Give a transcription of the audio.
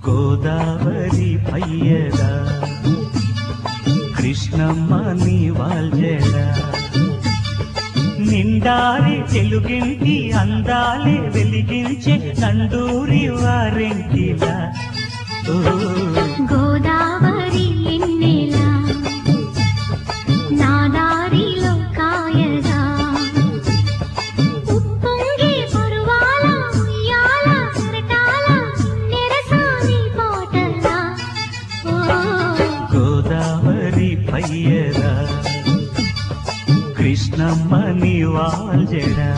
గోదావరి పయ్యదా కృష్ణమ్మ నీ వాల్జడా నిండారి తెలుగింటి అందాలే వెలిగించే నండూరి వారింటిలా గోదావరి ఎన్నెలా నా దారిలో కాయగా ఉప్పొంగే పరువాల ఉయ్యాల కెరటాల నెరసాని పాటలా గోదావరి పయ్యదా కృష్ణమ్మ నీ వాల్జడా